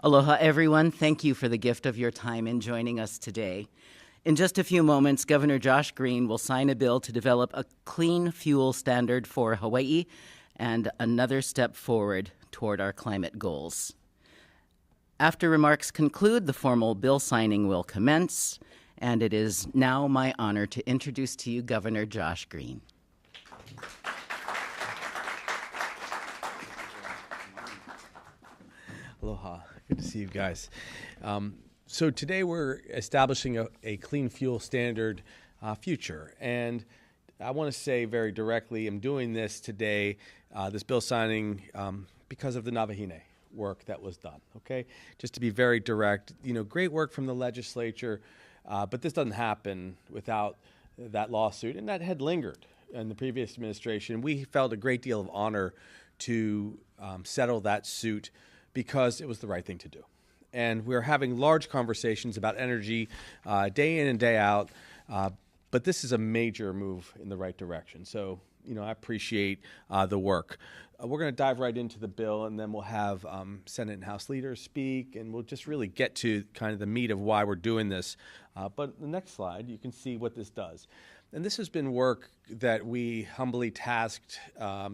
Aloha, everyone. Thank you for the gift of your time in joining us today. In just a few moments, Governor Josh Green will sign a bill to develop a clean fuel standard for Hawaii and another step forward toward our climate goals. After remarks conclude, the formal bill signing will commence, and it is now my honor to introduce to you Governor Josh Green. Aloha. Good to see you guys. So today we're establishing a clean fuel standard future. And I want to say very directly, I'm doing this today, this bill signing, because of the Navahine work that was done, okay? Just to be very direct, great work from the legislature, but this doesn't happen without that lawsuit. And that had lingered in the previous administration. We felt a great deal of honor to settle that suit because it was the right thing to do. And we're having large conversations about energy day in and day out, but this is a major move in the right direction. So, I appreciate the work. We're going to dive right into the bill, and then we'll have Senate and House leaders speak, and we'll just really get to kind of the meat of why we're doing this. But the next slide, you can see what this does. And this has been work that we humbly tasked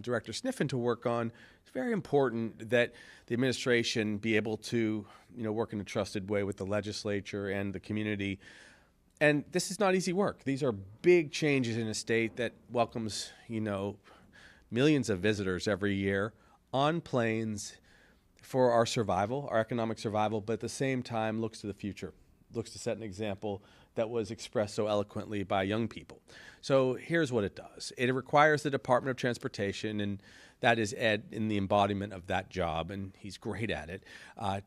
Director Sniffen to work on. It's very important that the administration be able to, work in a trusted way with the legislature and the community. And this is not easy work. These are big changes in a state that welcomes, millions of visitors every year on planes for our survival, our economic survival, but at the same time looks to the future, looks to set an example that was expressed so eloquently by young people. So here's what it does. It requires the Department of Transportation, and that is Ed in the embodiment of that job, and he's great at it,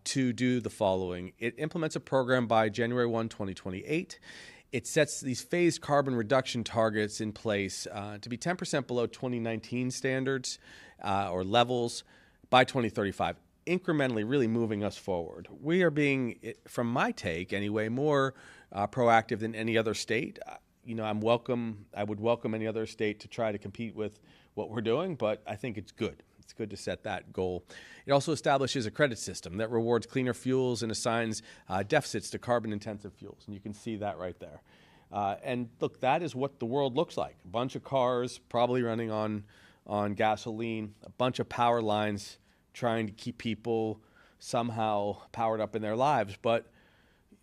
to do the following. It implements a program by January 1, 2028. It sets these phased carbon reduction targets in place to be 10% below 2019 standards or levels by 2035. Incrementally really moving us forward. We are being, from my take anyway, more proactive than any other state. I would welcome any other state to try to compete with what we're doing, but I think it's good. It's good to set that goal. It also establishes a credit system that rewards cleaner fuels and assigns deficits to carbon-intensive fuels, and you can see that right there. And look, that is what the world looks like. A bunch of cars probably running on gasoline, a bunch of power lines trying to keep people somehow powered up in their lives, but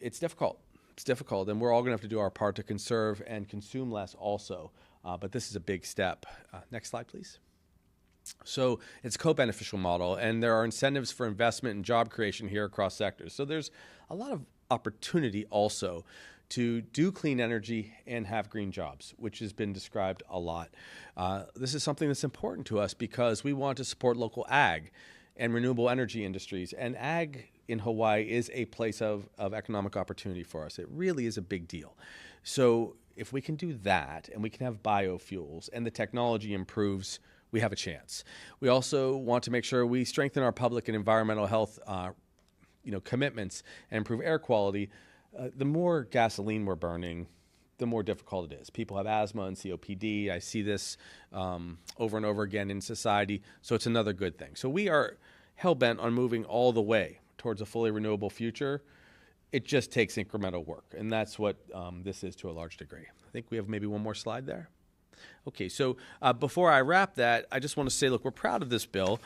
it's difficult. It's difficult, and we're all going to have to do our part to conserve and consume less also, but this is a big step. Next slide, please. So it's a co-beneficial model, and there are incentives for investment and job creation here across sectors. So there's a lot of opportunity also to do clean energy and have green jobs, which has been described a lot. This is something that's important to us because we want to support local ag and renewable energy industries. And ag in Hawaii is a place of economic opportunity for us. It really is a big deal. So if we can do that and we can have biofuels and the technology improves, we have a chance. We also want to make sure we strengthen our public and environmental health commitments and improve air quality. The more gasoline we're burning, the more difficult it is. People have asthma and COPD. I see this over and over again in society, so it's another good thing. So we are hell-bent on moving all the way towards a fully renewable future. It just takes incremental work, and that's what this is to a large degree. I think we have maybe one more slide there. Okay, so before I wrap that, I just want to say, look, we're proud of this bill.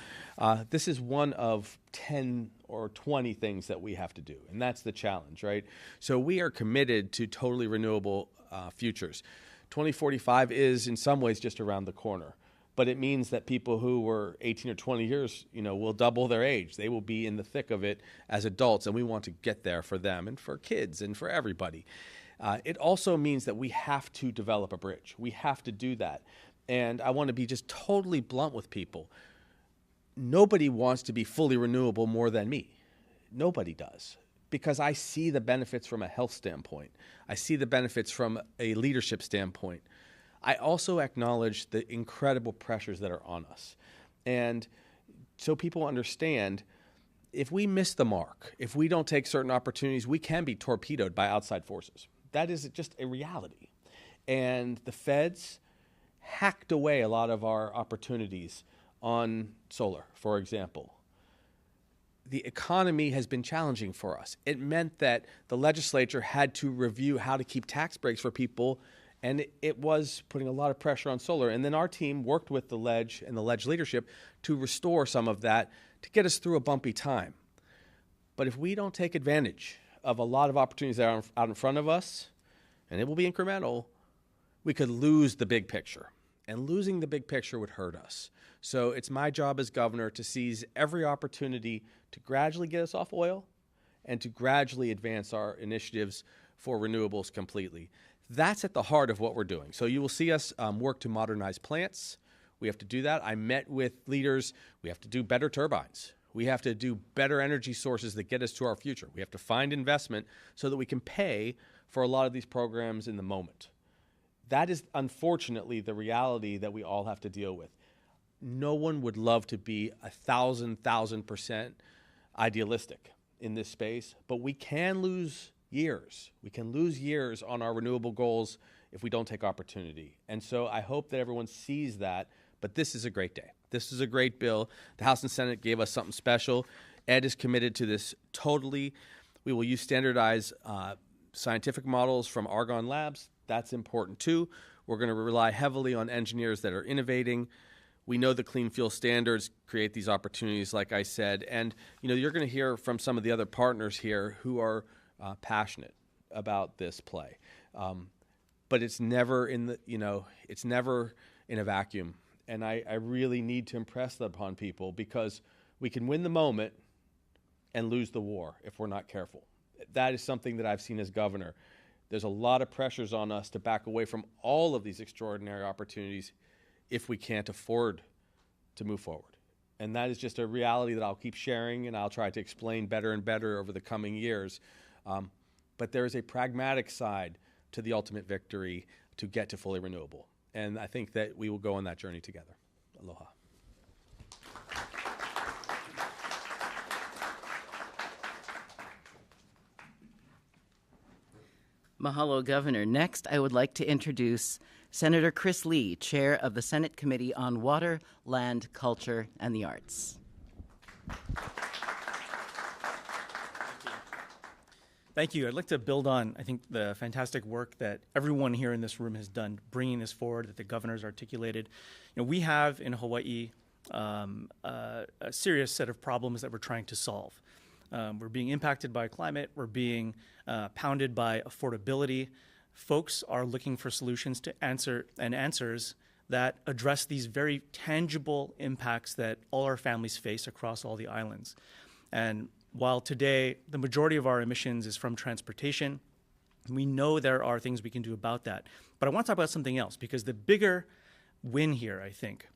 This is one of 10 or 20 things that we have to do, and that's the challenge, right? So we are committed to totally renewable futures. 2045 is in some ways just around the corner, but it means that people who were 18 or 20 years, will double their age. They will be in the thick of it as adults, and we want to get there for them and for kids and for everybody. It also means that we have to develop a bridge. We have to do that. And I want to be just totally blunt with people. Nobody wants to be fully renewable more than me. Nobody does. Because I see the benefits from a health standpoint. I see the benefits from a leadership standpoint. I also acknowledge the incredible pressures that are on us. And so people understand, if we miss the mark, if we don't take certain opportunities, we can be torpedoed by outside forces. That is just a reality. And the feds hacked away a lot of our opportunities on solar, for example. the economy has been challenging for us. It meant that the legislature had to review how to keep tax breaks for people, and it was putting a lot of pressure on solar. And then our team worked with the ledge and the ledge leadership to restore some of that to get us through a bumpy time. But if we don't take advantage of a lot of opportunities that are out in front of us, and it will be incremental, we could lose the big picture. And losing the big picture would hurt us. So it's my job as governor to seize every opportunity to gradually get us off oil and to gradually advance our initiatives for renewables completely. That's at the heart of what we're doing. So you will see us work to modernize plants. We have to do that. I met with leaders. We have to do better turbines. We have to do better energy sources that get us to our future. We have to find investment so that we can pay for a lot of these programs in the moment. That is unfortunately the reality that we all have to deal with. No one would love to be 1,000% idealistic in this space, but we can lose years. We can lose years on our renewable goals if we don't take opportunity. And so I hope that everyone sees that, but this is a great day. This is a great bill. The House and Senate gave us something special. Ed is committed to this totally. We will use standardized scientific models from Argonne Labs. That's important too. We're going to rely heavily on engineers that are innovating. We know the clean fuel standards create these opportunities, like I said, and you're going to hear from some of the other partners here who are passionate about this play. But it's never it's never in a vacuum, and I really need to impress that upon people, because we can win the moment and lose the war if we're not careful. That is something that I've seen as governor. There's a lot of pressures on us to back away from all of these extraordinary opportunities if we can't afford to move forward. And that is just a reality that I'll keep sharing, and I'll try to explain better and better over the coming years. But there is a pragmatic side to the ultimate victory to get to fully renewable. And I think that we will go on that journey together. Aloha. Mahalo, Governor. Next, I would like to introduce Senator Chris Lee, Chair of the Senate Committee on Water, Land, Culture, and the Arts. Thank you. I'd like to build on, I think, the fantastic work that everyone here in this room has done, bringing this forward, that the governor's articulated. We have in Hawaii a serious set of problems that we're trying to solve. We're being impacted by climate. We're being pounded by affordability. Folks are looking for solutions to answers that address these very tangible impacts that all our families face across all the islands. And while today the majority of our emissions is from transportation, we know there are things we can do about that. But I want to talk about something else, because the bigger win here, I think,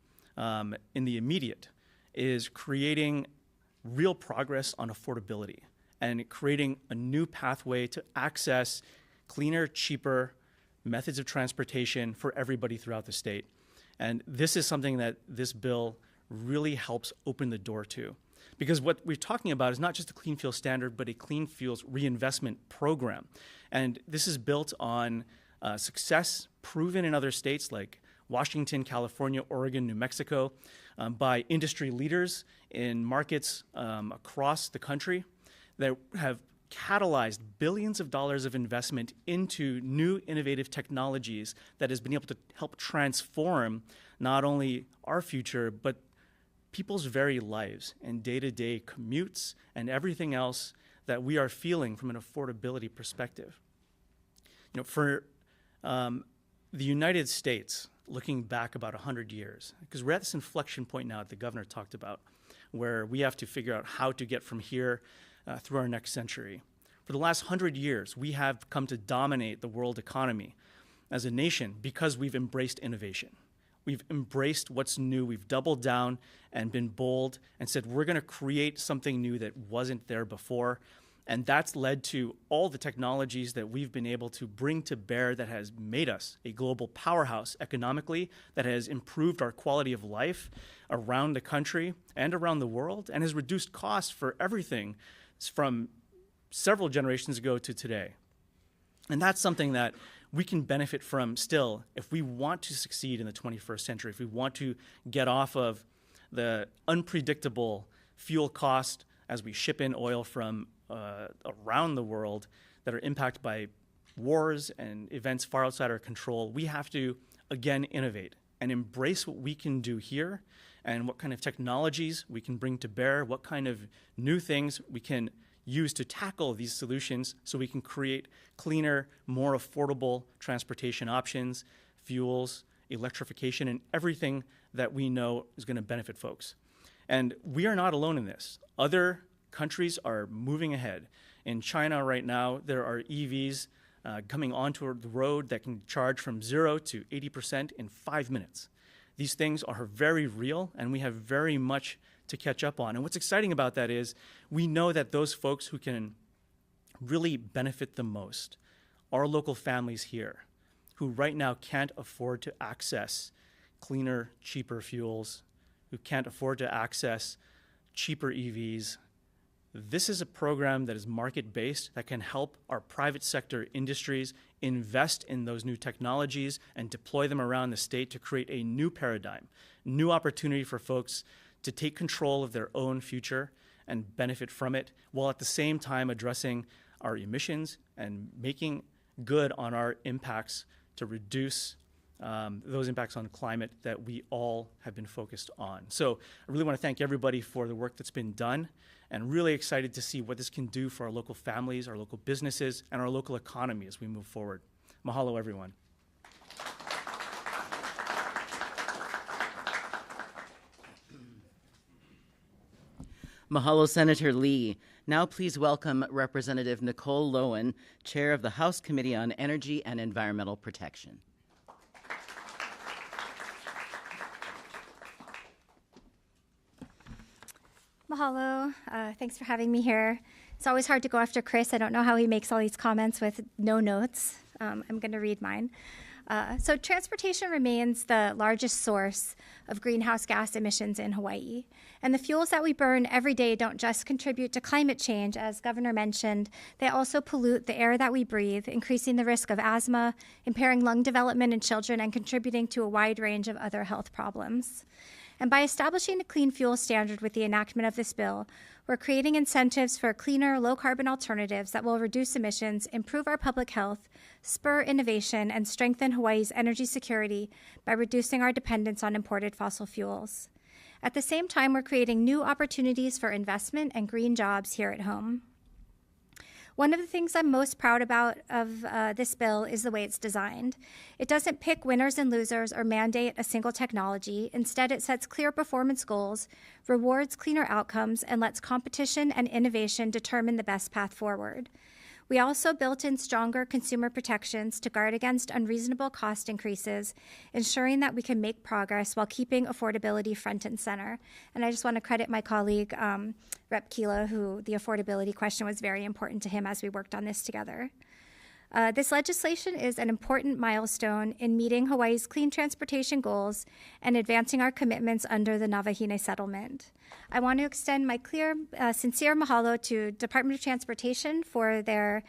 in the immediate, is creating real progress on affordability and creating a new pathway to access cleaner, cheaper methods of transportation for everybody throughout the state. And this is something that this bill really helps open the door to. Because what we're talking about is not just a clean fuel standard, but a clean fuels reinvestment program. And this is built on success proven in other states like Washington, California, Oregon, New Mexico, by industry leaders in markets across the country that have catalyzed billions of dollars of investment into new innovative technologies that has been able to help transform not only our future, but people's very lives and day-to-day commutes and everything else that we are feeling from an affordability perspective. For the United States, looking back about 100 years, because we're at this inflection point now that the governor talked about, where we have to figure out how to get from here through our next century. For the last 100 years, we have come to dominate the world economy as a nation because we've embraced innovation. We've embraced what's new. We've doubled down and been bold and said, we're going to create something new that wasn't there before. And that's led to all the technologies that we've been able to bring to bear that has made us a global powerhouse economically, that has improved our quality of life around the country and around the world, and has reduced costs for everything from several generations ago to today. And that's something that we can benefit from still if we want to succeed in the 21st century, if we want to get off of the unpredictable fuel cost as we ship in oil from around the world that are impacted by wars and events far outside our control, we have to, again, innovate and embrace what we can do here and what kind of technologies we can bring to bear, what kind of new things we can use to tackle these solutions so we can create cleaner, more affordable transportation options, fuels, electrification, and everything that we know is going to benefit folks. And we are not alone in this. Other countries are moving ahead. In China right now, there are EVs coming onto the road that can charge from 0 to 80% in 5 minutes. These things are very real, and we have very much to catch up on. And what's exciting about that is we know that those folks who can really benefit the most are local families here who right now can't afford to access cleaner, cheaper fuels, who can't afford to access cheaper EVs. This is a program that is market-based that can help our private sector industries invest in those new technologies and deploy them around the state to create a new paradigm, new opportunity for folks to take control of their own future and benefit from it, while at the same time addressing our emissions and making good on our impacts to reduce those impacts on climate that we all have been focused on. So I really want to thank everybody for the work that's been done, and really excited to see what this can do for our local families, our local businesses, and our local economy as we move forward. Mahalo, everyone. Mahalo, Senator Lee. Now please welcome Representative Nicole Lowen, Chair of the House Committee on Energy and Environmental Protection. Mahalo. Thanks for having me here. It's always hard to go after Chris. I don't know how he makes all these comments with no notes. I'm going to read mine. So transportation remains the largest source of greenhouse gas emissions in Hawaii. And the fuels that we burn every day don't just contribute to climate change, as Governor mentioned. They also pollute the air that we breathe, increasing the risk of asthma, impairing lung development in children, and contributing to a wide range of other health problems. And by establishing a clean fuel standard with the enactment of this bill, we're creating incentives for cleaner, low-carbon alternatives that will reduce emissions, improve our public health, spur innovation, and strengthen Hawaii's energy security by reducing our dependence on imported fossil fuels. At the same time, we're creating new opportunities for investment and green jobs here at home. One of the things I'm most proud about of this bill is the way it's designed. It doesn't pick winners and losers or mandate a single technology. Instead, it sets clear performance goals, rewards cleaner outcomes, and lets competition and innovation determine the best path forward. We also built in stronger consumer protections to guard against unreasonable cost increases, ensuring that we can make progress while keeping affordability front and center. And I just want to credit my colleague, Rep. Kila, who the affordability question was very important to him as we worked on this together. This legislation is an important milestone in meeting Hawaii's clean transportation goals and advancing our commitments under the Navahine settlement. I want to extend my clear, sincere mahalo to Department of Transportation for their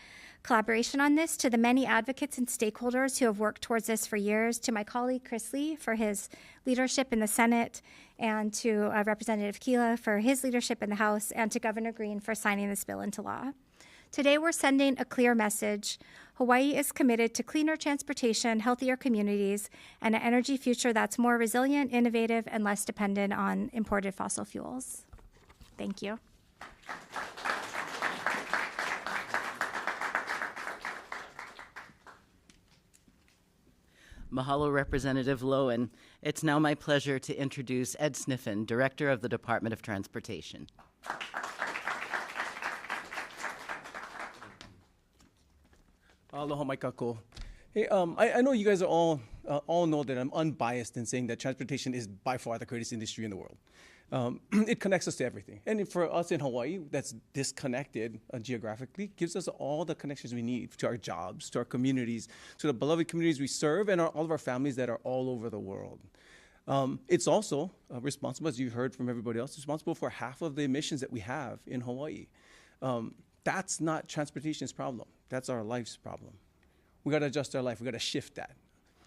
collaboration on this, to the many advocates and stakeholders who have worked towards this for years, to my colleague Chris Lee for his leadership in the Senate, and to Representative Kila for his leadership in the House, and to Governor Green for signing this bill into law. Today, we're sending a clear message. Hawaii is committed to cleaner transportation, healthier communities, and an energy future that's more resilient, innovative, and less dependent on imported fossil fuels. Thank you. Mahalo, Representative Lowen. It's now my pleasure to introduce Ed Sniffen, Director of the Department of Transportation. Aloha mai kako. Hey, I know you guys are all know that I'm unbiased in saying that transportation is by far the greatest industry in the world. It connects us to everything. And for us in Hawaii, that's disconnected geographically, gives us all the connections we need to our jobs, to our communities, to the beloved communities we serve, and all of our families that are all over the world. It's also responsible, as you heard from everybody else, responsible for half of the emissions that we have in Hawaii. That's not transportation's problem. That's our life's problem. We got to adjust our life. We got to shift that.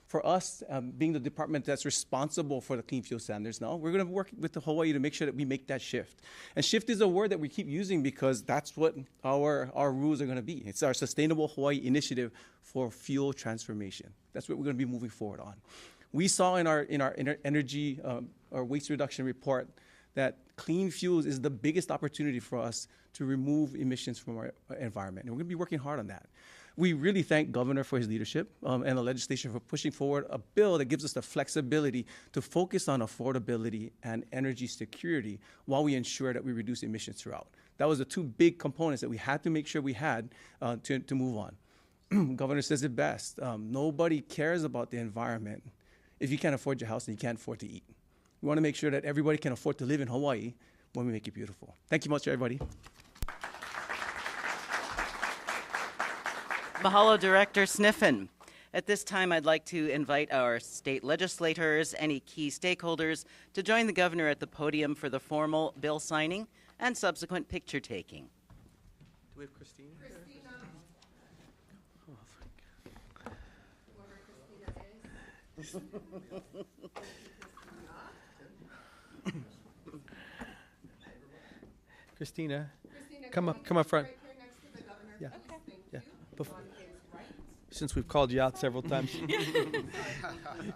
For us, being the department that's responsible for the clean fuel standards now, we're going to work with Hawaii to make sure that we make that shift. And shift is a word that we keep using because that's what our rules are going to be. It's our Sustainable Hawaii Initiative for Fuel Transformation. That's what we're going to be moving forward on. We saw in our energy or waste reduction report that clean fuels is the biggest opportunity for us to remove emissions from our environment. And we're going to be working hard on that. We really thank Governor for his leadership and the legislation for pushing forward a bill that gives us the flexibility to focus on affordability and energy security while we ensure that we reduce emissions throughout. That was the two big components that we had to make sure we had to move on. Governor says it best. Nobody cares about the environment if you can't afford your house and you can't afford to eat. We want to make sure that everybody can afford to live in Hawaii when we make it beautiful. Thank you much, everybody. Mahalo, Director Sniffen. At this time, I'd like to invite our state legislators, any key stakeholders, to join the governor at the podium for the formal bill signing and subsequent picture taking. Do we have Christina? Christina, come up front. Right here next to the governor. Yeah. Please. Thank Yeah. you. On his right. Since we've called you out several times, do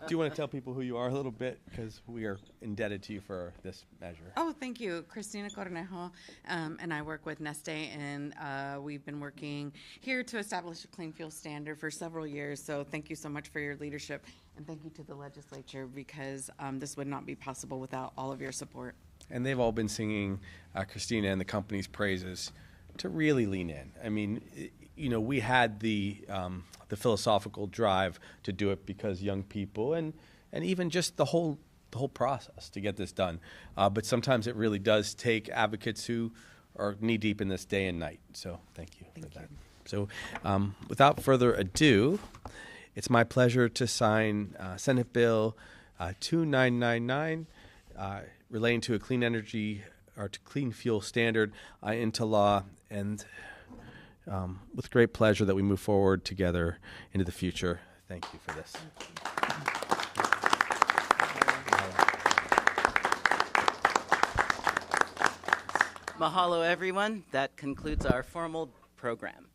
you want to tell people who you are a little bit? Because we are indebted to you for this measure. Oh, thank you. Cristina Cornejo, and I work with Neste, and we've been working here to establish a clean fuel standard for several years. So thank you so much for your leadership, and thank you to the legislature because this would not be possible without all of your support. And they've all been singing Christina and the company's praises to really lean in. I mean, we had the philosophical drive to do it because young people and even just the whole process to get this done. But sometimes it really does take advocates who are knee deep in this day and night. So thank you for that. So without further ado, it's my pleasure to sign Senate Bill 2999. Relating to a clean energy or to clean fuel standard into law, and with great pleasure that we move forward together into the future. Thank you for this. Mahalo, everyone. That concludes our formal program.